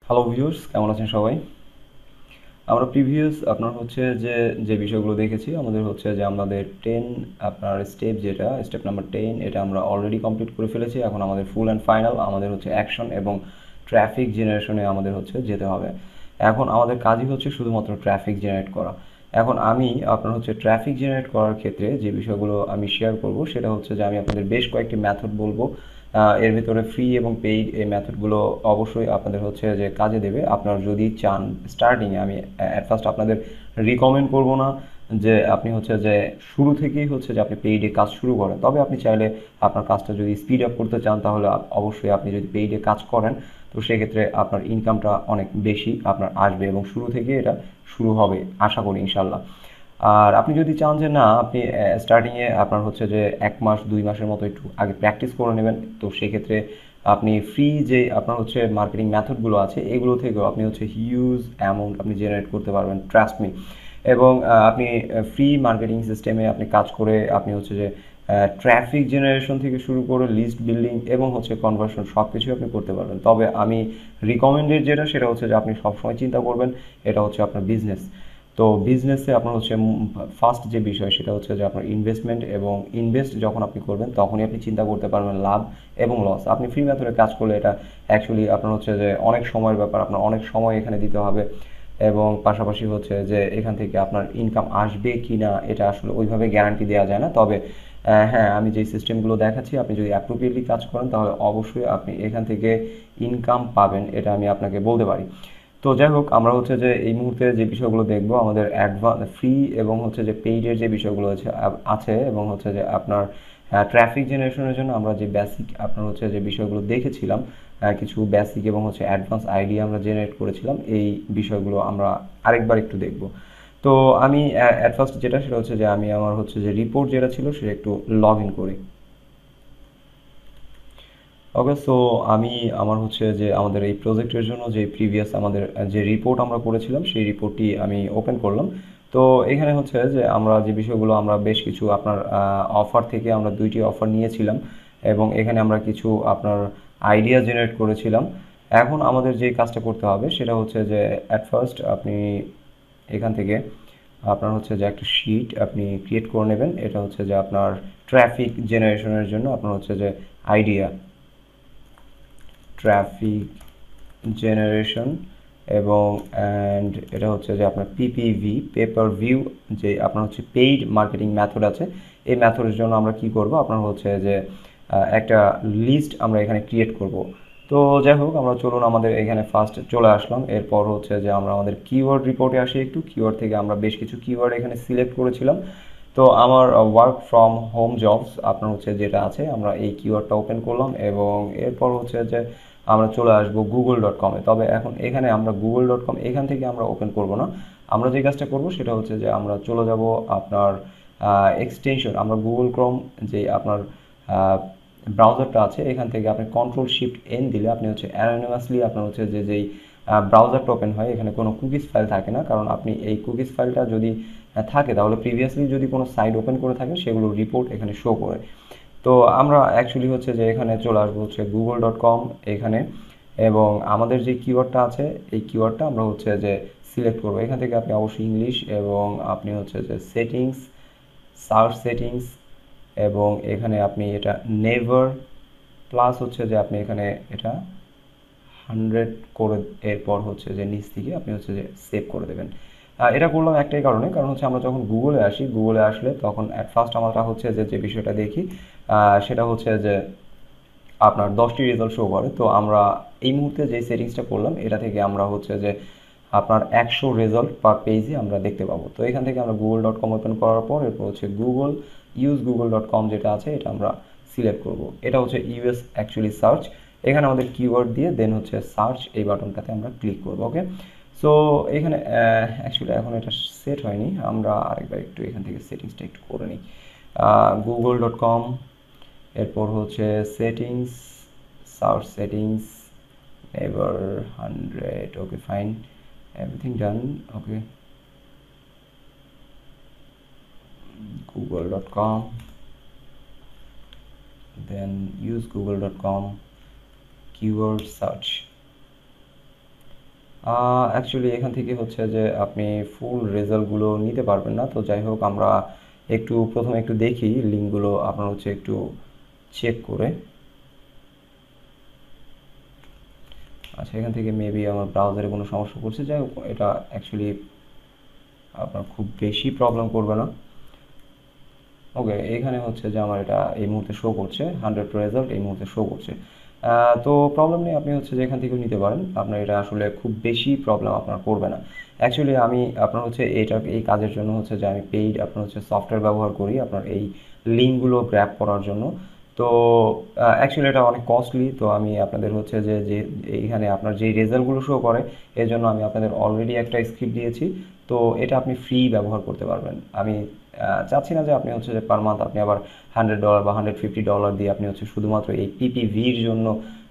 Hello viewers, কেমন আছেন সবাই? আমরা প্রিভিয়াস আপনার হচ্ছে যে বিষয়গুলো দেখেছি আমাদের হচ্ছে যে আমাদের 10 আপনার স্টেপ যেটা স্টেপ নাম্বার 10 এটা আমরা অলরেডি কমপ্লিট করে ফেলেছি। এখন আমাদের ফুল অ্যান্ড ফাইনাল আমাদের হচ্ছে অ্যাকশন এবং ট্রাফিক জেনারেশনে আমাদের হচ্ছে যেতে হবে। এখন আমাদের কাজই হচ্ছে শুধুমাত্র ট্রাফিক জেনারেট করা। এখন আমি আপনার হচ্ছে ট্রাফিক জেনারেট করার ক্ষেত্রে যে বিষয়গুলো আমি শেয়ার করব সেটা হচ্ছে যে আমি আপনাদের বেশ কয়েকটি মেথড বলবো। এর ভিতরে ফ্রি এবং পেইড এই মেথডগুলো অবশ্যই আপনাদের হচ্ছে যে কাজে দেবে। আপনারা যদি চান স্টার্টিংয়ে আমি অ্যাট ফার্স্ট আপনাদের রিকমেন্ড করব না যে আপনি হচ্ছে যে শুরু থেকেই হচ্ছে যে আপনি পেইডে কাজ শুরু করেন। তবে আপনি চাইলে আপনার কাজটা যদি স্পিড আপ করতে চান তাহলে অবশ্যই আপনি যদি পেইডে কাজ করেন তো সেক্ষেত্রে আপনার ইনকামটা অনেক বেশি আপনার আসবে এবং শুরু থেকে এটা শুরু হবে আশা করি ইনশাল্লাহ। আর আপনি যদি চান যে না আপনি স্টার্টিংয়ে আপনার হচ্ছে যে 1 মাস 2 মাসের মতো একটু আগে প্র্যাকটিস করে নেবেন তো সেক্ষেত্রে আপনি ফ্রি যে আপনার হচ্ছে মার্কেটিং মেথডগুলো আছে এগুলো থেকেও আপনি হচ্ছে হিউজ অ্যামাউন্ট আপনি জেনারেট করতে পারবেন, ট্রাস্ট মি। এবং আপনি ফ্রি মার্কেটিং সিস্টেমে আপনি কাজ করে আপনি হচ্ছে যে ট্রাফিক জেনারেশন থেকে শুরু করে লিস্ট বিল্ডিং এবং হচ্ছে কনভার্সন সব কিছুই আপনি করতে পারবেন। তবে আমি রিকমেন্ডেড যেটা সেটা হচ্ছে যে আপনি সবসময় চিন্তা করবেন এটা হচ্ছে আপনার বিজনেস। তো বিজনেসে আপনার হচ্ছে ফার্স্ট যে বিষয় সেটা হচ্ছে যে আপনার ইনভেস্টমেন্ট, এবং ইনভেস্ট যখন আপনি করবেন তখনই আপনি চিন্তা করতে পারবেন লাভ এবং লস। আপনি ফ্রি মেথডে কাজ করলে এটা অ্যাকচুয়ালি আপনার হচ্ছে যে অনেক সময়ের ব্যাপার, আপনার অনেক সময় এখানে দিতে হবে এবং পাশাপাশি হচ্ছে যে এখান থেকে আপনার ইনকাম আসবে কি না এটা আসলে ওইভাবে গ্যারান্টি দেওয়া যায় না। তবে হ্যাঁ, আমি যে সিস্টেমগুলো দেখাচ্ছি আপনি যদি অ্যাপ্রোপ্রিয়েটলি কাজ করেন তাহলে অবশ্যই আপনি এখান থেকে ইনকাম পাবেন, এটা আমি আপনাকে বলতে পারি। তো যাই হোক, আমরা হচ্ছে যে এই মুহূর্তে যে বিষয়গুলো দেখবো আমাদের অ্যাডভান্স ফ্রি এবং হচ্ছে যে পেইডের যে বিষয়গুলো আছে এবং হচ্ছে যে আপনার ট্রাফিক জেনারেশনের জন্য আমরা যে বেসিক আপনার হচ্ছে যে বিষয়গুলো দেখেছিলাম, কিছু বেসিক এবং হচ্ছে অ্যাডভান্স আইডিয়া আমরা জেনারেট করেছিলাম, এই বিষয়গুলো আমরা আরেকবার একটু দেখব। তো আমি অ্যাট ফার্স্ট যেটা সেটা হচ্ছে যে আমি আমার হচ্ছে যে রিপোর্ট যেটা ছিল সেটা একটু লগ ইন করি। ওকে, সো আমি আমার হচ্ছে যে আমাদের এই প্রজেক্টের জন্য যে প্রিভিয়াস আমাদের যে রিপোর্ট আমরা করেছিলাম সেই রিপোর্টটি আমি ওপেন করলাম। তো এখানে হচ্ছে যে আমরা যে বিষয়গুলো আমরা বেশ কিছু আপনার অফার থেকে আমরা 2টি অফার নিয়েছিলাম এবং এখানে আমরা কিছু আপনার আইডিয়া জেনারেট করেছিলাম। এখন আমাদের যে কাজটা করতে হবে সেটা হচ্ছে যে অ্যাট ফার্স্ট আপনি এখান থেকে আপনার হচ্ছে যে একটা শিট আপনি ক্রিয়েট করে নেবেন। এটা হচ্ছে যে আপনার ট্রাফিক জেনারেশনের জন্য আপনার হচ্ছে যে আইডিয়া ট্রাফিক জেনারেশন এবং অ্যান্ড এটা হচ্ছে যে আপনার পিপিভি পেপার ভিউ যে আপনার হচ্ছে পেইড মার্কেটিং মেথড আছে। এই মেথডের জন্য আমরা কি করব, আপনার হচ্ছে যে একটা লিস্ট আমরা এখানে ক্রিয়েট করব। তো যাই হোক, আমরা চলুন আমাদের এখানে ফার্স্ট চলে আসলাম। এরপর হচ্ছে যে আমরা আমাদের কিওয়ার্ড রিপোর্টে আসি। একটু কিওয়ার্ড থেকে আমরা বেশ কিছু কিওয়ার্ড এখানে সিলেক্ট করেছিলাম। তো আমার ওয়ার্ক ফ্রম হোম জবস আপনার হচ্ছে যেটা আছে আমরা এই কিওয়ার্ডটা ওপেন করলাম এবং এরপর হচ্ছে যে আমরা চলে আসবো google.com-এ। তবে এখন এখানে আমরা google.com এখান থেকে আমরা ওপেন করব না। আমরা যে কাজটা করব সেটা হচ্ছে যে আমরা চলে যাব আপনার এক্সটেনশন, আমরা গুগল ক্রোম যে আপনার ব্রাউজারটা আছে এখান থেকে আপনি কন্ট্রোল শিফট এন দিলে আপনি হচ্ছে অ্যানোনিমাসলি আপনার হচ্ছে যে যেই ব্রাউজারটা ওপেন হয় এখানে কোনো কুকিজ ফাইল থাকে না, কারণ আপনি এই কুকিজ ফাইলটা যদি থাকে তাহলে প্রিভিয়াসলি যদি কোনো সাইট ওপেন করে থাকেন সেগুলো রিপোর্ট এখানে শো করে। তো আমরা অ্যাকচুয়ালি হচ্ছে যে এখানে চলে আসবো হচ্ছে google.com এখানে, এবং আমাদের যে কিওয়ার্ডটা আছে এই কিওয়ার্ডটা আমরা হচ্ছে যে সিলেক্ট করবো। এখান থেকে আপনি অবশ্যই ইংলিশ এবং আপনি হচ্ছে যে সেটিংস, সার্চ সেটিংস, এবং এখানে আপনি এটা নেভার প্লাস হচ্ছে যে আপনি এখানে এটা 100 করে এরপর হচ্ছে যে নিচ থেকে আপনি হচ্ছে যে সেভ করে দেবেন। এটা করলাম একটাই কারণে, কারণ হচ্ছে আমরা যখন গুগলে আসি, গুগলে আসলে তখন অ্যাট ফার্স্ট আমরা হচ্ছে যে বিষয়টা দেখি সেটা হচ্ছে যে আপনার 10টি রেজাল্ট শো করে। তো আমরা এই মুহূর্তে যে সেটিংসটা করলাম এটা থেকে আমরা হচ্ছে যে আপনার 100 রেজাল্ট পার পেজে আমরা দেখতে পাবো। তো এখান থেকে আমরা google.com ওপেন করার পর এরপর হচ্ছে google.com যেটা আছে এটা আমরা সিলেক্ট করব। এটা হচ্ছে ইউএস অ্যাকচুয়ালি সার্চ। এখানে আমাদের কিওয়ার্ড দিয়ে দেন হচ্ছে সার্চ এই বাটনটাতে আমরা ক্লিক করব। ওকে, সো এখানে অ্যাকচুয়ালি এখন এটা সেট হয়নি, আমরা আরেকবার একটু এখান থেকে সেটিংসটা একটু করে নিই। google.com এরপর হচ্ছে সেটিংস, সার্চ সেটিংস, এবার 100, ওকে ফাইন, এভরিথিং ডান। ওকে, google.com, then use google.com keyword search. Actually এখান থেকে হচ্ছে যে আপনি ফুল রেজাল্টগুলো নিতে পারবেন না, তো যাই হোক আমরা একটু প্রথমে একটু দেখি লিঙ্কগুলো আপনার হচ্ছে একটু চেক করে। আচ্ছা, এখান থেকে মেবি আমার ব্রাউজারে কোনো সমস্যা করছে, যাই হোক এটা অ্যাকচুয়ালি আপনার খুব বেশি প্রবলেম করবে না। ওকে, এখানে হচ্ছে যে আমার এটা এই মুহূর্তে শো করছে 100 রেজাল্ট এই মুহূর্তে শো করছে। তো প্রবলেম নেই, আপনি হচ্ছে যে এখান থেকেও নিতে পারেন, আপনার এটা আসলে খুব বেশি প্রবলেম আপনার করবে না। অ্যাকচুয়ালি আমি আপনার হচ্ছে এই কাজের জন্য হচ্ছে যে আমি পেইড আপনার হচ্ছে সফটওয়্যার ব্যবহার করি আপনার এই লিঙ্কগুলো গ্র্যাব করার জন্য। তো অ্যাকচুয়ালি এটা অনেক কস্টলি, তো আমি আপনাদের হচ্ছে যে যে এইখানে আপনার যেই রেজাল্টগুলো শো করে এর জন্য আমি আপনাদের অলরেডি একটা স্ক্রিপ্ট দিয়েছি, তো এটা আপনি ফ্রি ব্যবহার করতে পারবেন। আমি চাচ্ছি না যে আপনি হচ্ছে যে পার মান্থ আপনি আবার $100 বা $150 দিয়ে আপনি হচ্ছে শুধুমাত্র এই পিপিভির জন্য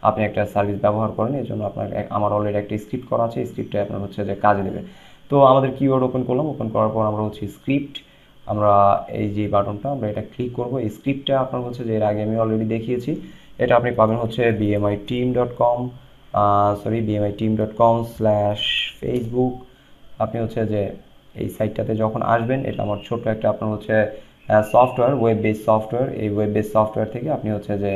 আপনি একটা সার্ভিস ব্যবহার করেন। এর জন্য আপনার আমার অলরেডি একটা স্ক্রিপ্ট করা আছে, স্ক্রিপ্টে আপনার হচ্ছে যে কাজে দেবে। তো আমাদের কিওয়ার্ড ওপেন করলাম, ওপেন করার পর আমরা হচ্ছে স্ক্রিপ্ট, আমরা এই যে বাটনটা আমরা এটা ক্লিক করব। এই স্ক্রিপ্টটা আপনার হচ্ছে যে এর আগে আমি অলরেডি দেখিয়েছি, এটা আপনি পাবেন হচ্ছে bmiteam.com, bmiteam.com/facebook। আপনি হচ্ছে যে এই সাইটটাতে যখন আসবেন, এটা আমার ছোট্ট একটা আপনার হচ্ছে সফটওয়্যার, ওয়েব বেস সফটওয়্যার। এই ওয়েব বেস সফটওয়্যার থেকে আপনি হচ্ছে যে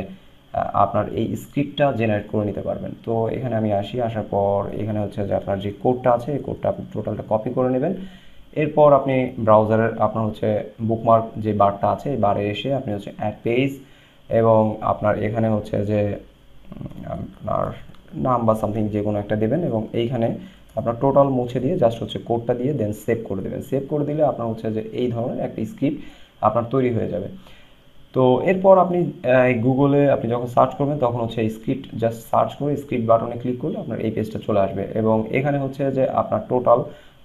আপনার এই স্ক্রিপ্টটা জেনারেট করে নিতে পারবেন। তো এখানে আমি আসি, আসার পর এখানে হচ্ছে যে আপনার যে কোডটা আছে এই কোডটা আপনি টোটালটা কপি করে নেবেন। এরপর আপনি ব্রাউজারের আপনার হচ্ছে বুকমার্ক যে বারটা আছে এই বারে এসে আপনি হচ্ছে অ্যাড পেজ, এবং আপনার এখানে হচ্ছে যে আপনার নাম বা সামথিং যে কোনো একটা দেবেন, এবং এইখানে আপনার টোটাল মুছে দিয়ে জাস্ট হচ্ছে কোডটা দিয়ে দেন সেভ করে দেবেন। সেভ করে দিলে আপনার হচ্ছে যে এই ধরনের একটা স্ক্রিপ্ট আপনার তৈরি হয়ে যাবে। তো এরপর আপনি গুগলে আপনি যখন সার্চ করবেন তখন হচ্ছে এই স্ক্রিপ্ট জাস্ট সার্চ করে স্ক্রিপ্ট বাটনে ক্লিক করলে আপনার এই পেজটা চলে আসবে, এবং এখানে হচ্ছে যে আপনার টোটাল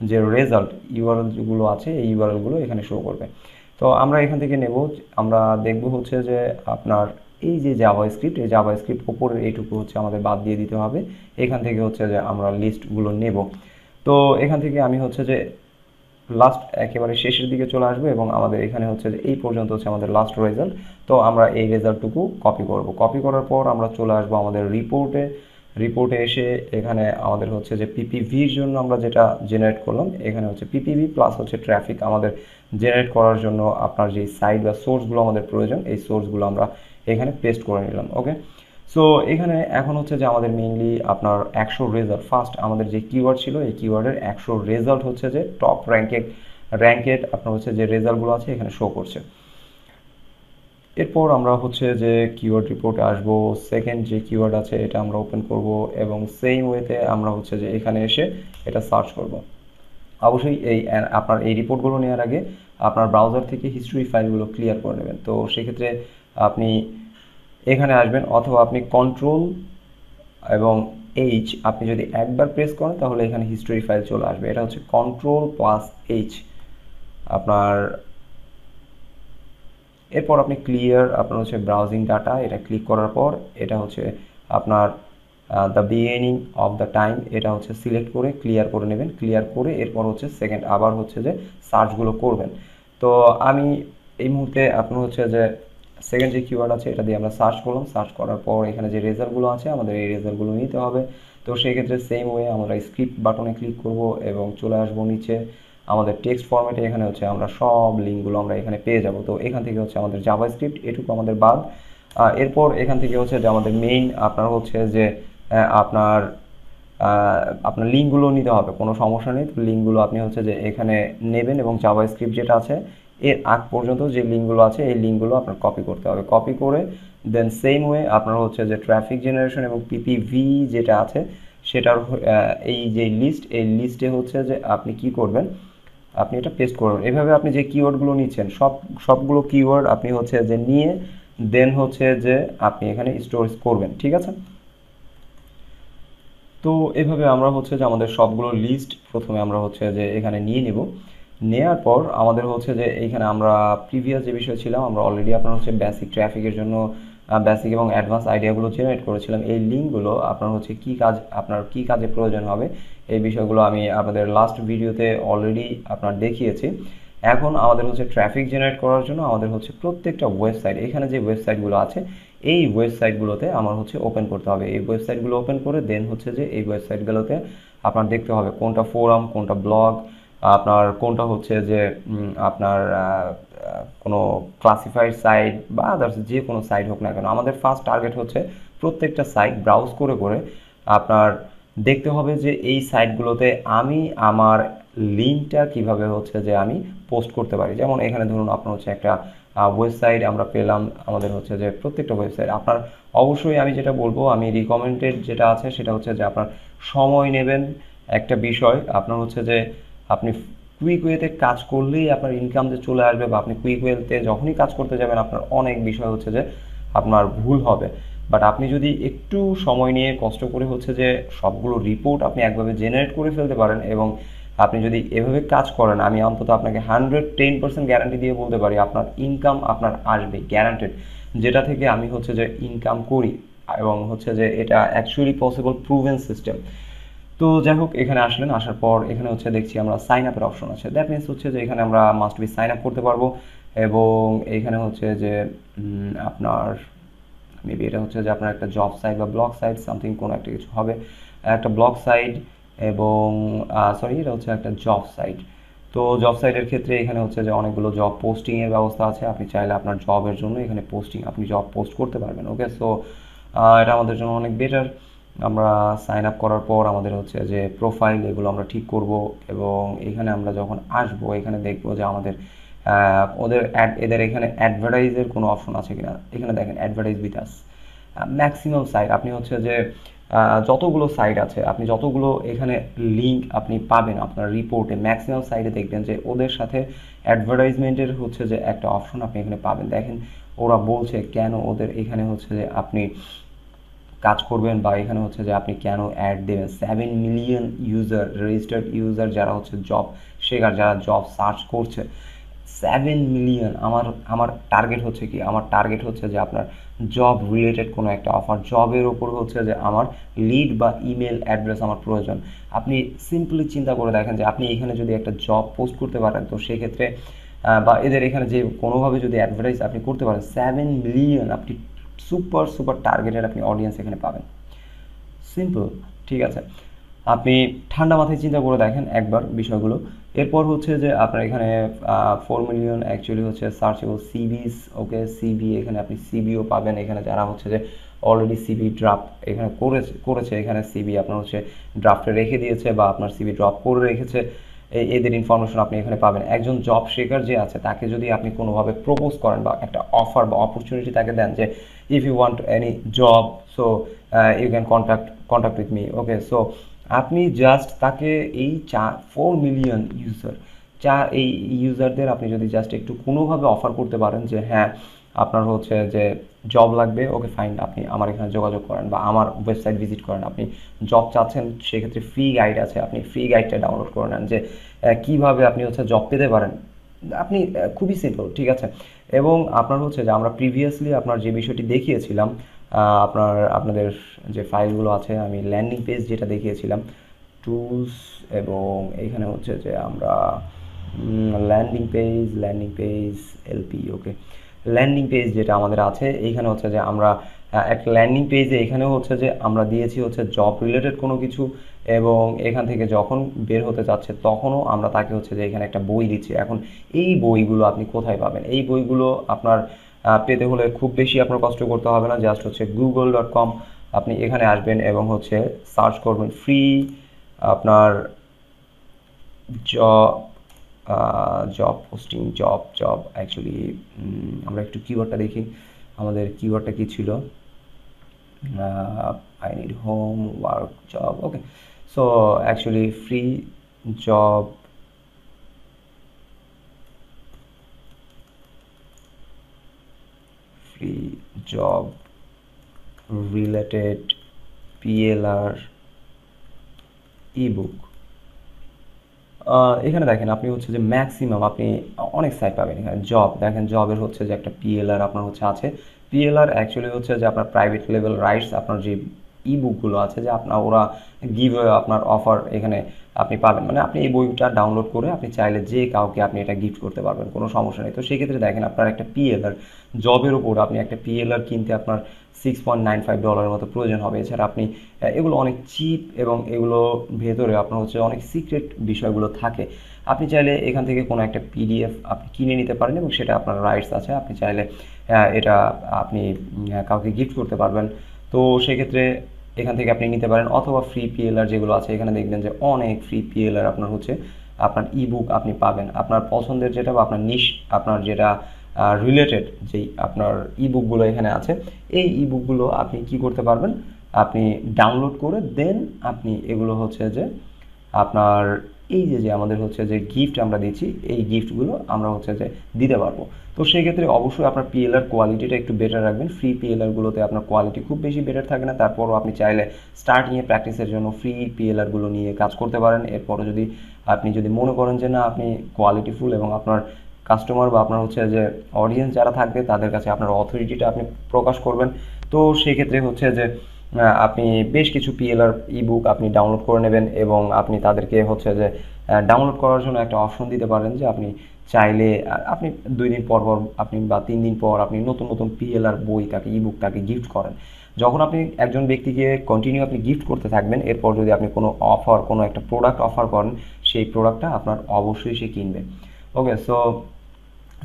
যে রেজাল্ট ইউআরএলগুলো আছে এই ইউআরএলগুলো এখানে শো করবে। তো আমরা এখান থেকে নেব, আমরা দেখব হচ্ছে যে আপনার এই যে জাভা স্ক্রিপ্ট, এই জাভা স্ক্রিপ্ট উপরের এইটুকু হচ্ছে আমাদের বাদ দিয়ে দিতে হবে। এখান থেকে হচ্ছে যে আমরা লিস্টগুলো নেব। তো এখান থেকে আমি হচ্ছে যে লাস্ট একেবারে শেষের দিকে চলে আসবো, এবং আমাদের এখানে হচ্ছে যে এই পর্যন্ত হচ্ছে আমাদের লাস্ট রেজাল্ট। তো আমরা এই রেজাল্টটুকু কপি করব, কপি করার পর আমরা চলে আসবো আমাদের রিপোর্টে। রিপোর্টে এসে এখানে আমাদের হচ্ছে যে পিপিভির জন্য আমরা যেটা জেনারেট করলাম, এখানে হচ্ছে পিপিভি প্লাস হচ্ছে ট্রাফিক আমাদের জেনারেট করার জন্য আপনার যে সাইট বা সোর্সগুলো আমাদের প্রয়োজন এই সোর্সগুলো আমরা এখানে পেস্ট করে নিলাম। ওকে, সো এখানে এখন হচ্ছে যে আমাদের মেইনলি আপনার 100 রেজাল্ট, ফার্স্ট আমাদের যে কিওয়ার্ড ছিল এই কিওয়ার্ডের 100 রেজাল্ট হচ্ছে যে টপ র্যাঙ্কেড আপনার হচ্ছে যে রেজাল্টগুলো আছে এখানে শো করছে। এরপর আমরা হচ্ছে যে কিওয়ার্ড রিপোর্টে আসব, সেকেন্ড যে কিওয়ার্ড আছে এটা আমরা ওপেন করব, এবং সেম ওয়েতে আমরা হচ্ছে যে এখানে এসে এটা সার্চ করব। অবশ্যই এই আপনার এই রিপোর্টগুলো নেওয়ার আগে আপনার ব্রাউজার থেকে হিস্ট্রি ফাইলগুলো ক্লিয়ার করে নেবেন। তো সেক্ষেত্রে আপনি এখানে আসবেন, অথবা আপনি কন্ট্রোল এবং আপনি যদি একবার প্রেস করেন তাহলে এখানে হিস্টোরি ফাইল চলে আসবে। এটা হচ্ছে কন্ট্রোল+H আপনার। এরপর আপনি ক্লিয়ার আপনার হচ্ছে ব্রাউজিং ডাটা, এটা ক্লিক করার পর এটা হচ্ছে আপনার the beginning of the time, এটা হচ্ছে সিলেক্ট করে ক্লিয়ার করে নেবেন। ক্লিয়ার করে এরপর হচ্ছে সেকেন্ড আবার হচ্ছে যে সার্চগুলো করবেন। তো আমি এই মুহূর্তে আপনার হচ্ছে যে সেকেন্ড যে কিওয়ার্ড আছে এটা দিয়ে আমরা সার্চ করলাম, সার্চ করার পর এখানে যে রেজাল্টগুলো আছে আমাদের এই রেজাল্টগুলো নিতে হবে। তো সেই ক্ষেত্রে সেম ওয়ে আমরা স্ক্রিপ্ট বাটনে ক্লিক করব এবং চলে আসবো নিচে আমাদের টেক্সট ফরম্যাটে। এখানে হচ্ছে আমরা সব লিঙ্কগুলো আমরা এখানে পেয়ে যাব। তো এখান থেকে হচ্ছে আমাদের জাভা স্ক্রিপ্ট এটুকু আমাদের বাদ। এরপর এখান থেকে হচ্ছে যে আমাদের মেইন আপনার হচ্ছে যে আপনার আপনার লিঙ্কগুলো নিতে হবে, কোনো সমস্যা নেই। তো লিঙ্কগুলো আপনি হচ্ছে যে এখানে নেবেন, এবং জাভা স্ক্রিপ্ট যেটা আছে এর আগ পর্যন্ত যে লিঙ্কগুলো আছে এই লিঙ্কগুলো আপনার কপি করতে হবে। কপি করে দেন সেম ওয়ে আপনার হচ্ছে যে ট্রাফিক জেনারেশন এবং পিপিভি যেটা আছে সেটার এই যে লিস্ট, এই লিস্টে হচ্ছে যে আপনি কি করবেন, আপনি এটা পেস্ট করবেন। এভাবে আপনি যে কিওয়ার্ডগুলো নিচ্ছেন সবগুলো কিওয়ার্ড আপনি হচ্ছে যে নিয়ে দেন হচ্ছে যে আপনি এখানে স্টোরেজ করবেন, ঠিক আছে। তো এভাবে আমরা হচ্ছে যে আমাদের সবগুলো লিস্ট প্রথমে আমরা হচ্ছে যে এখানে নিয়ে নিব। নেওয়ার পর আমাদের হচ্ছে যে এইখানে আমরা প্রিভিয়াস যে বিষয় ছিলাম আমরা অলরেডি আপনার হচ্ছে বেসিক ট্রাফিকের জন্য বেসিক এবং অ্যাডভান্স আইডিয়াগুলো জেনারেট করেছিলাম। এই লিঙ্কগুলো আপনার হচ্ছে আপনার কি কাজে প্রয়োজন হবে এই বিষয়গুলো আমি আপনাদের লাস্ট ভিডিওতে অলরেডি আপনার দেখিয়েছি। এখন আমাদের হচ্ছে ট্রাফিক জেনারেট করার জন্য আমাদের হচ্ছে প্রত্যেকটা ওয়েবসাইট, এখানে যে ওয়েবসাইটগুলো আছে এই ওয়েবসাইটগুলোতে আমার হচ্ছে ওপেন করতে হবে। এই ওয়েবসাইটগুলো ওপেন করে দেন হচ্ছে যে এই ওয়েবসাইটগুলোতে আপনার দেখতে হবে কোনটা ফোরাম, কোনটা ব্লগ, আপনার কোনটা হচ্ছে যে আপনার কোনো ক্লাসিফাইড সাইট বা আদার্স যে কোনো সাইট হোক না কেন, আমাদের ফার্স্ট টার্গেট হচ্ছে প্রত্যেকটা সাইট ব্রাউজ করে করে আপনার দেখতে হবে যে এই সাইটগুলোতে আমি আমার লিঙ্কটা কিভাবে হচ্ছে যে আমি পোস্ট করতে পারি। যেমন এখানে ধরুন আপনার হচ্ছে একটা ওয়েবসাইট আমরা পেলাম, আমাদের হচ্ছে যে প্রত্যেকটা ওয়েবসাইট আপনার অবশ্যই আমি যেটা বলবো, আমি রিকমেন্ডেড যেটা আছে সেটা হচ্ছে যে আপনার সময় নেবেন। একটা বিষয় আপনার হচ্ছে যে আপনি কুইক ওয়েতে কাজ করলেই আপনার ইনকাম যে চলে আসবে, বা আপনি কুইক ওয়েতে যখনই কাজ করতে যাবেন আপনার অনেক বিষয় হচ্ছে যে আপনার ভুল হবে। বাট আপনি যদি একটু সময় নিয়ে কষ্ট করে হচ্ছে যে সবগুলো রিপোর্ট আপনি একভাবে জেনারেট করে ফেলতে পারেন, এবং আপনি যদি এভাবে কাজ করেন, আমি অন্তত আপনাকে 110% গ্যারান্টি দিয়ে বলতে পারি আপনার ইনকাম আপনার আসবে গ্যারান্টেড, যেটা থেকে আমি হচ্ছে যে ইনকাম করি, এবং হচ্ছে যে এটা অ্যাকচুয়ালি পসিবল, প্রুভেন সিস্টেম। তো যাই হোক, এখানে আসলেন, আসার পর এখানে হচ্ছে দেখছি আমরা সাইন আপের অপশন আছে। দ্যাট মিনস হচ্ছে যে এখানে আমরা মাস্ট বি সাইন আপ করতে পারবো, এবং এখানে হচ্ছে যে আপনার মেবি এটা হচ্ছে যে আপনার একটা জব সাইট বা ব্লগ সাইট সামথিং কোনো একটা কিছু হবে, একটা ব্লগ সাইট, এবং সরি এটা হচ্ছে একটা জব সাইট। তো জব সাইটের ক্ষেত্রে এখানে হচ্ছে যে অনেকগুলো জব পোস্টিংয়ের ব্যবস্থা আছে, আপনি চাইলে আপনার জবের জন্য এখানে পোস্টিং আপনি জব পোস্ট করতে পারবেন। ওকে, সো এটা আমাদের জন্য অনেক বেটার। আমরা সাইন আপ করার পর আমাদের হচ্ছে যে প্রোফাইল এগুলো আমরা ঠিক করব, এবং এখানে আমরা যখন আসব এখানে দেখব যে আমাদের এদের এখানে অ্যাডভার্টাইজের কোনো অপশন আছে কিনা। এখানে দেখেন advertise with us, maximum site আপনি হচ্ছে যে যতগুলো সাইট আছে, আপনি যতগুলো এখানে লিঙ্ক আপনি পাবেন আপনার রিপোর্টে, ম্যাক্সিমাম সাইটে দেখবেন যে ওদের সাথে অ্যাডভার্টাইজমেন্টের হচ্ছে যে একটা অপশন আপনি এখানে পাবেন। দেখেন ওরা বলছে কেন ওদের এখানে হচ্ছে যে আপনি কাজ করবেন, বা এখানে হচ্ছে যে আপনি কেন অ্যাড দেবেন। 7 মিলিয়ন ইউজার, রেজিস্টার্ড ইউজার যারা হচ্ছে জব শেখার, যারা জব সার্চ করছে, 7 মিলিয়ন। আমার টার্গেট হচ্ছে কি, আমার টার্গেট হচ্ছে যে আপনার জব রিলেটেড কোনো একটা অফার, জবের ওপর হচ্ছে যে আমার লিড বা ইমেল অ্যাড্রেস আমার প্রয়োজন। আপনি সিম্পলি চিন্তা করে দেখেন যে আপনি এখানে যদি একটা জব পোস্ট করতে পারেন, তো সেক্ষেত্রে বা এদের এখানে যে কোনোভাবে যদি অ্যাডভার্টাইজ আপনি করতে পারেন, 7 মিলিয়ন আপনি সুপার সুপার টার্গেটেড আপনি অডিয়েন্স এখানে পাবেন। সিম্পল, ঠিক আছে। আপনি ঠান্ডা মাথায় চিন্তা করে দেখেন একবার বিষয়গুলো। এরপর হচ্ছে যে আপনার এখানে 4 মিলিয়ন অ্যাকচুয়ালি হচ্ছে সার্চেবল সিভিস। ওকে, সিভি এখানে আপনি সিভিও পাবেন, এখানে যারা হচ্ছে যে অলরেডি সিভি ড্রাফট এখানে করেছে এখানে সিভি আপনার হচ্ছে ড্রাফটে রেখে দিয়েছে, বা আপনার সিভি ড্রপ করে রেখেছে, এদের ইনফরমেশন আপনি এখানে পাবেন। একজন জব শেখার যে আছে তাকে যদি আপনি কোনোভাবে প্রপোজ করেন, বা একটা অফার বা অপরচুনিটি তাকে দেন যে if you want any job, so you can contact with me. Okay, so আপনি জাস্ট তাকে এই 4 মিলিয়ন ইউজার, এই ইউজারদের আপনি যদি জাস্ট একটু কোনোভাবে অফার করতে পারেন যে হ্যাঁ আপনার হচ্ছে যে জব লাগবে, ওকে ফাইন, আপনি আমার এখানে যোগাযোগ করেন বা আমার ওয়েবসাইট ভিজিট করেন, আপনি জব চাচ্ছেন, সেক্ষেত্রে ফ্রি গাইড আছে, আপনি ফ্রি গাইডটা ডাউনলোড করে নেন যে কীভাবে আপনি হচ্ছে জব পেতে পারেন। আপনি খুবই সিম্পল, ঠিক আছে। এবং আপনার হচ্ছে যে আমরা প্রিভিয়াসলি আপনার যে বিষয়টি দেখিয়েছিলাম, আপনাদের যে ফাইলগুলো আছে, আমি ল্যান্ডিং পেজ যেটা দেখিয়েছিলাম টুলস, এবং এখানে হচ্ছে যে আমরা ল্যান্ডিং পেজ এলপি। ওকে, ল্যান্ডিং পেজ যেটা আমাদের আছে এইখানে হচ্ছে যে আমরা একটা ল্যান্ডিং পেজে এখানেও হচ্ছে যে আমরা দিয়েছি হচ্ছে জব রিলেটেড কোনো কিছু, এবং এখান থেকে যখন বের হতে যাচ্ছে তখনও আমরা তাকে হচ্ছে যে এখানে একটা বই দিচ্ছি। এখন এই বইগুলো আপনি কোথায় পাবেন? এই বইগুলো আপনার পেতে হলে খুব বেশি আপনার কষ্ট করতে হবে না, জাস্ট হচ্ছে google.com আপনি এখানে আসবেন এবং হচ্ছে সার্চ করবেন ফ্রি আপনার জব পোস্টিং, জব অ্যাকচুয়ালি আমরা একটু কিওয়ার্ডটা দেখি, আমাদের কিওয়ার্ডটা কি ছিল, I need home work job. Okay, so actually free job related PLR ebook. এখানে দেখেন আপনি হচ্ছে যে ম্যাক্সিমাম আপনি অনেক সাইট পাবেন। এখানে জব দেখেন, জবের হচ্ছে যে একটা PLR আপনার হচ্ছে আছে। PLR অ্যাকচুয়ালি হচ্ছে যে আপনার প্রাইভেট লেভেল রাইটস, আপনার যে ইবুকগুলো আছে যে আপনার ওরা গিভ আপনার অফার এখানে আপনি পাবেন, মানে আপনি এই বইটা ডাউনলোড করে আপনি চাইলে যে কাউকে আপনি এটা গিফট করতে পারবেন, কোনো সমস্যা নেই। তো সেক্ষেত্রে দেখেন আপনার একটা PLR জবের উপর আপনি একটা PLR কিনতে আপনার $6.95 মতো প্রয়োজন হবে। এছাড়া আপনি এগুলো অনেক চিপ এবং এগুলো ভেতরে আপনার হচ্ছে অনেক সিক্রেট বিষয়গুলো থাকে। আপনি চাইলে এখান থেকে কোনো একটা পিডিএফ আপনি কিনে নিতে পারেন এবং সেটা আপনার রাইটস আছে। আপনি চাইলে এটা আপনি কাউকে গিফট করতে পারবেন। তো সেক্ষেত্রে এখান থেকে আপনি নিতে পারেন, অথবা ফ্রি পিএলআর যেগুলো আছে এখানে দেখবেন যে অনেক ফ্রি পিএলআর আপনার হচ্ছে আপনার ইবুক আপনি পাবেন। আপনার পছন্দের যেটা বা আপনার নিশ আপনার যেটা রিলেটেড যেই আপনার ইবুকগুলো এখানে আছে, এই ইবুকগুলো আপনি কি করতে পারবেন, আপনি ডাউনলোড করে দেন আপনি এগুলো হচ্ছে যে আপনার এই যে আমাদের হচ্ছে যে গিফট আমরা দিচ্ছি, এই গিফটগুলো আমরা হচ্ছে যে দিতে পারবো। তো সেই ক্ষেত্রে অবশ্যই আপনার পিএলআর কোয়ালিটিটা একটু বেটার রাখবেন। ফ্রি পিএলআরগুলোতে আপনার কোয়ালিটি খুব বেশি বেটার থাকে না, তারপরও আপনি চাইলে স্টার্টিংয়ে প্র্যাকটিসের জন্য ফ্রি পিএলআরগুলো নিয়ে কাজ করতে পারেন। এরপরও আপনি যদি মনে করেন যে না আপনি কোয়ালিটিফুল এবং আপনার কাস্টমার বা আপনার হচ্ছে যে অডিয়েন্স যারা থাকবে তাদের কাছে আপনার অথরিটিটা আপনি প্রকাশ করবেন, তো সেক্ষেত্রে হচ্ছে যে আপনি বেশ কিছু পিএলআর ইবুক আপনি ডাউনলোড করে নেবেন এবং আপনি তাদেরকে হচ্ছে যে ডাউনলোড করার জন্য একটা অপশন দিতে পারেন যে আপনি চাইলে আপনি 2 দিন পর পর আপনি বা 3 দিন পর আপনি নতুন নতুন পিএলআর বই তাকে ইবুক তাকে গিফট করেন। যখন আপনি একজন ব্যক্তিকে কন্টিনিউ আপনি গিফট করতে থাকবেন, এরপর যদি আপনি কোনো অফার কোনো একটা প্রোডাক্ট অফার করেন, সেই প্রোডাক্টটা আপনার অবশ্যই সে কিনবে। ওকে, সো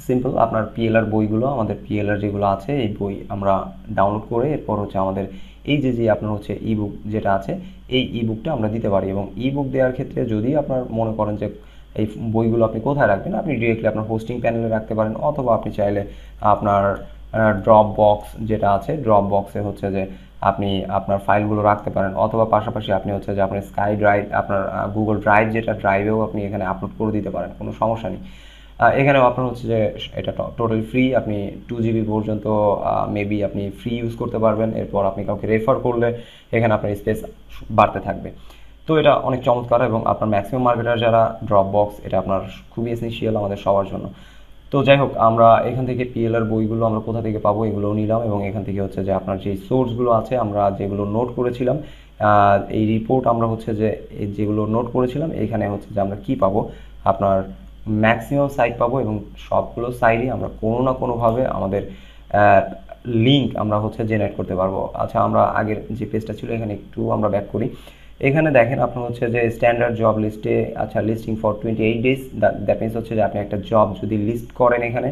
সিম্পল। আপনার পিএলআর বইগুলো, আমাদের পিএলআর যেগুলো আছে এই বই আমরা ডাউনলোড করে এরপর হচ্ছে আমাদের এই যে আপনার হচ্ছে ইবুক যেটা আছে এই ইবুকটা আমরা দিতে পারি। এবং ইবুক দেওয়ার ক্ষেত্রে যদি আপনার মনে করেন যে এই বইগুলো আপনি কোথায় রাখবেন, আপনি ডিরেক্টলি আপনার হোস্টিং প্যানেলে রাখতে পারেন, অথবা আপনি চাইলে আপনার ড্রপ বক্স যেটা আছে ড্রপ বক্সে হচ্ছে যে আপনি আপনার ফাইলগুলো রাখতে পারেন, অথবা পাশাপাশি আপনি হচ্ছে যে আপনার স্কাই ড্রাইভ আপনার গুগল ড্রাইভ যেটা ড্রাইভেও আপনি এখানে আপলোড করে দিতে পারেন, কোনো সমস্যা নেই। এখানেও আপনার হচ্ছে যে এটা টোটালি ফ্রি, আপনি 2 GB পর্যন্ত মেবি আপনি ফ্রি ইউজ করতে পারবেন। এরপর আপনি কাউকে রেফার করলে এখানে আপনার স্পেস বাড়তে থাকবে। তো এটা অনেক চমৎকার এবং আপনার ম্যাক্সিমাম মার্কেটার যারা ড্রপ বক্স এটা আপনার খুবই এসেনশিয়াল আমাদের সবার জন্য। তো যাই হোক, আমরা এখান থেকে পিএলআর বইগুলো আমরা কোথা থেকে পাবো এগুলোও নিলাম, এবং এখান থেকে হচ্ছে যে আপনার যে সোর্সগুলো আছে আমরা যেগুলো নোট করেছিলাম এই রিপোর্ট আমরা হচ্ছে যে যেগুলো নোট করেছিলাম এখানে হচ্ছে যে আমরা কি পাবো, আপনার ম্যাক্সিমাম সাইট পাবো এবং সবগুলো সাইটই আমরা কোনো না কোনোভাবে আমাদের লিঙ্ক আমরা হচ্ছে জেনারেট করতে পারবো। আচ্ছা, আমরা আগের যে পেজটা ছিল এখানে একটু আমরা ব্যাক করি। এখানে দেখেন আপনার হচ্ছে যে স্ট্যান্ডার্ড জব লিস্টে, আচ্ছা listing for 28 days, that means হচ্ছে যে আপনি একটা জব যদি লিস্ট করেন এখানে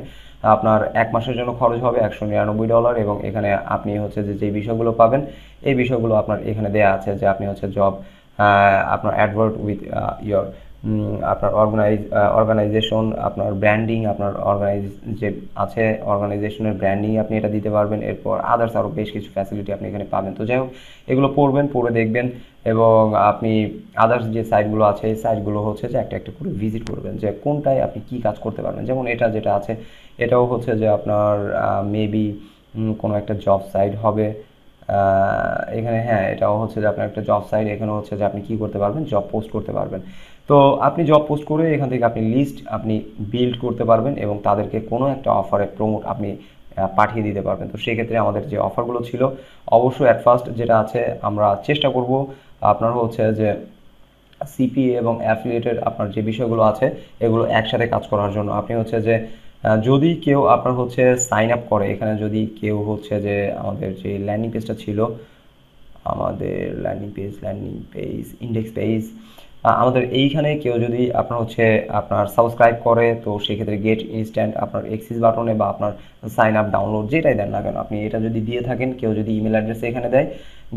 আপনার 1 মাসের জন্য খরচ হবে $199, এবং এখানে আপনি হচ্ছে যে বিষয়গুলো পাবেন এই বিষয়গুলো আপনার এখানে দেয়া আছে যে আপনি হচ্ছে জব আপনার অ্যাডভার্ট উইথ ইয়োর আপনার অর্গানাইজেশন, আপনার ব্র্যান্ডিং, আপনার যে আছে অর্গানাইজেশনের ব্র্যান্ডিং আপনি এটা দিতে পারবেন। এরপর আদার্স আরও বেশ কিছু ফ্যাসিলিটি আপনি এখানে পাবেন। তো যাই হোক, এগুলো পড়ে দেখবেন এবং আপনি আদার্স যে সাইটগুলো আছে এই সাইটগুলো হচ্ছে যে একটা একটা করে ভিজিট করবেন যে কোনটায় আপনি কি কাজ করতে পারবেন। যেমন এটা যেটা আছে এটাও হচ্ছে যে আপনার মেবি কোনো একটা জব সাইট হবে এখানে। হ্যাঁ, এটাও হচ্ছে যে আপনার একটা জব সাইট, এখানে হচ্ছে যে আপনি কি করতে পারবেন, জব পোস্ট করতে পারবেন। তো আপনি জব পোস্ট করে এখান থেকে আপনি লিস্ট আপনি বিল্ড করতে পারবেন এবং তাদেরকে কোনো একটা অফারে প্রমোট আপনি পাঠিয়ে দিতে পারবেন। তো সেক্ষেত্রে আমাদের যে অফারগুলো ছিল অবশ্যই অ্যাট ফার্স্ট যেটা আছে আমরা চেষ্টা করব আপনার হচ্ছে যে সিপিএ এবং অ্যাফিলিয়েটেড আপনার যে বিষয়গুলো আছে এগুলো একসাথে কাজ করার জন্য। আপনি হচ্ছে যে যদি কেউ আপনার হচ্ছে সাইন আপ করে, এখানে যদি কেউ হচ্ছে যে আমাদের যে ল্যান্ডিং পেজটা ছিল, আমাদের ল্যান্ডিং পেজ ইন্ডেক্স পেজ, আমাদের এইখানে কেউ যদি আপনার হচ্ছে আপনার সাবস্ক্রাইব করে, তো সেক্ষেত্রে গেট ইনস্ট্যান্ট আপনার এক্সিস বাটনে বা আপনার সাইন আপ ডাউনলোড যেটাই দেন না কেন আপনি এটা যদি দিয়ে থাকেন, কেউ যদি ইমেল অ্যাড্রেস এখানে দেয়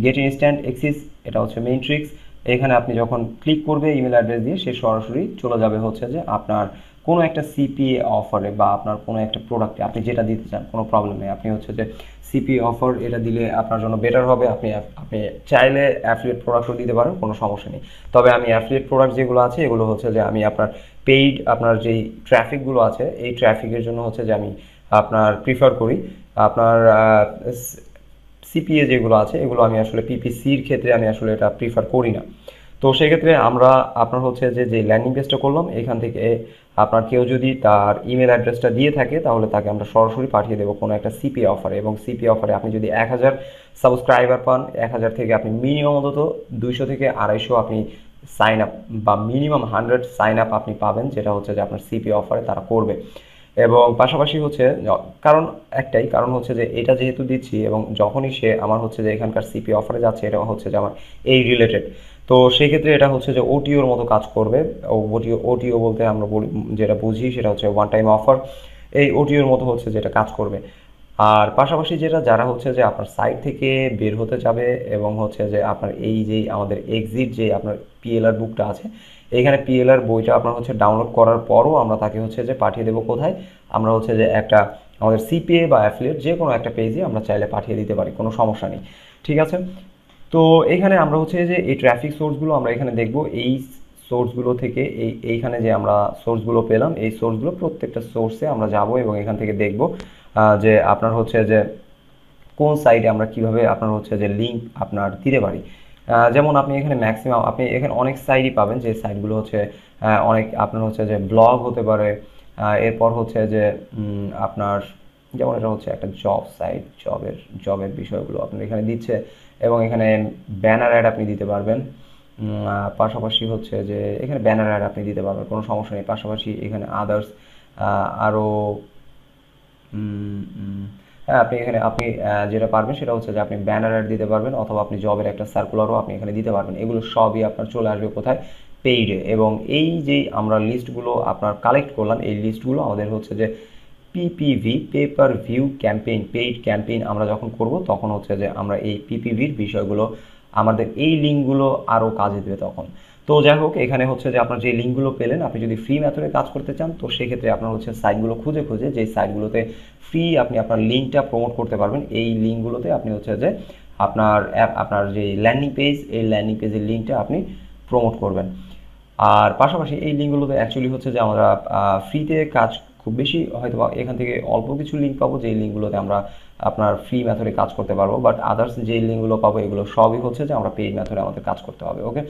গেট ইনস্ট্যান্ট এক্সিস, এটা হচ্ছে মেইন ট্রিক্স। এখানে আপনি যখন ক্লিক করবে ইমেল অ্যাড্রেস দিয়ে, সে সরাসরি চলে যাবে হচ্ছে যে আপনার কোনো একটা সিপিএ অফারে বা আপনার কোনো একটা প্রোডাক্টে আপনি যেটা দিতে চান, কোনো প্রবলেম নেই। আপনি হচ্ছে যে সিপিএ অফার এটা দিলে আপনার জন্য বেটার হবে। আপনি চাইলে অ্যাফিলিয়েট প্রোডাক্টও দিতে পারেন, কোনো সমস্যা নেই। তবে আমি অ্যাফিলিয়েট প্রোডাক্ট যেগুলো আছে এগুলো হচ্ছে যে আমি আপনার পেইড আপনার যেই ট্রাফিকগুলো আছে এই ট্রাফিকের জন্য হচ্ছে যে আমি আপনার প্রিফার করি। আপনার সিপিএ যেগুলো আছে এগুলো আমি আসলে পিপিসির ক্ষেত্রে আমি আসলে এটা প্রিফার করি না। তো সেক্ষেত্রে আমরা আপনার হচ্ছে যে ল্যান্ডিং পেজটা করলাম এখান থেকে আপনার কেউ যদি তার ইমেল অ্যাড্রেসটা দিয়ে থাকে তাহলে তাকে আমরা সরাসরি পাঠিয়ে দেবো কোনো একটা সিপিএ অফারে। এবং সিপিএ অফারে আপনি যদি 1000 সাবস্ক্রাইবার পান, 1000 থেকে আপনি মিনিমাম অন্তত 200 থেকে 250 আপনি সাইন আপ বা মিনিমাম 100 সাইন আপ আপনি পাবেন, যেটা হচ্ছে যে আপনার সিপিএ অফারে তারা করবে। এবং পাশাপাশি হচ্ছে কারণ একটাই কারণ হচ্ছে যে এটা যেহেতু দিচ্ছি এবং যখনই সে আমার হচ্ছে যে এখানকার সিপি অফারে যাচ্ছে, এটা হচ্ছে যে আমার এই রিলেটেড, তো সেই ক্ষেত্রে এটা হচ্ছে যে ওটিওর মতো কাজ করবে। ওটিও ওটিও বলতে আমরা যেটা বুঝি সেটা হচ্ছে ওয়ান টাইম অফার। এই ওটিওর মতো হচ্ছে যেটা কাজ করবে। আর পাশাপাশি যেটা যারা হচ্ছে যে আপনার সাইট থেকে বের হতে যাবে এবং হচ্ছে যে আপনার এই যে আমাদের এক্সিট যে আপনার পিএলআর বুকটা আছে, এইখানে পিএলআর বইটা আপনার হচ্ছে ডাউনলোড করার পরও আমরা তাকে হচ্ছে যে পাঠিয়ে দেবো কোথায়, আমরা হচ্ছে যে একটা আমাদের সিপিএ বা অ্যাফিলিয়েট যে কোনো একটা পেজে আমরা চাইলে পাঠিয়ে দিতে পারি, কোনো সমস্যা নেই। ঠিক আছে। তো এখানে আমরা হচ্ছে যে এই ট্রাফিক সোর্সগুলো আমরা এখানে দেখব। এই সোর্সগুলো থেকে এইখানে যে আমরা সোর্সগুলো পেলাম, এই সোর্সগুলো প্রত্যেকটা সোর্সে আমরা যাব এবং এখান থেকে দেখব যে আপনার হচ্ছে যে কোন সাইটে আমরা কিভাবে আপনার হচ্ছে যে লিঙ্ক আপনার দিতে পারি। যেমন আপনি এখানে ম্যাক্সিমাম আপনি এখানে অনেক সাইটই পাবেন যে সাইটগুলো হচ্ছে অনেক আপনার হচ্ছে যে ব্লগ হতে পারে। এরপর হচ্ছে যে আপনার যেমন এটা হচ্ছে একটা জব সাইট, জবের বিষয়গুলো আপনার এখানে দিচ্ছে এবং এখানে ব্যানার অ্যাড আপনি দিতে পারবেন। পাশাপাশি হচ্ছে যে এখানে ব্যানার অ্যাড আপনি দিতে পারবেন, কোনো সমস্যা নেই। পাশাপাশি এখানে আদার্স আরও হ্যাঁ, আপনি এখানে আপনি যেটা পারবেন সেটা হচ্ছে যে আপনি ব্যানার অ্যাড দিতে পারবেন অথবা আপনি জবের একটা সার্কুলারও আপনি এখানে দিতে পারবেন। এগুলো সবই আপনার চলে আসবে কোথায়, পেইডে। এবং এই যে আমরা লিস্টগুলো আপনার কালেক্ট করলাম, এই লিস্টগুলো আমাদের হচ্ছে যে PPV, pay per view campaign, paid campaign আমরা যখন করব তখন হচ্ছে যে আমরা এই পিপিভির বিষয়গুলো আমাদের এই লিঙ্কগুলো আরও কাজে দেবে তখন। তো যাই হোক, এখানে হচ্ছে যে আপনার যে লিঙ্কগুলো পেলেন, আপনি যদি ফ্রি মেথডে কাজ করতে চান তো সেক্ষেত্রে আপনার হচ্ছে সাইটগুলো খুঁজে খুঁজে যে সাইটগুলোতে ফ্রি আপনি আপনার লিঙ্কটা প্রমোট করতে পারবেন, এই লিঙ্কগুলোতে আপনি হচ্ছে যে আপনার আপনার যে ল্যান্ডিং পেজ, এই ল্যান্ডিং পেজের লিঙ্কটা আপনি প্রমোট করবেন। আর পাশাপাশি এই লিঙ্কগুলোতে অ্যাকচুয়ালি হচ্ছে যে আমরা ফ্রিতে কাজ খুব বেশি হয়তো এখান থেকে অল্প কিছু লিঙ্ক পাবো যে লিঙ্কগুলোতে আমরা আপনার ফ্রি মেথডে কাজ করতে পারবো, বাট আদার্স যে লিঙ্কগুলো পাবো এগুলো সবই হচ্ছে যে আমরা পেইড মেথডে আমাদের কাজ করতে হবে। ওকে।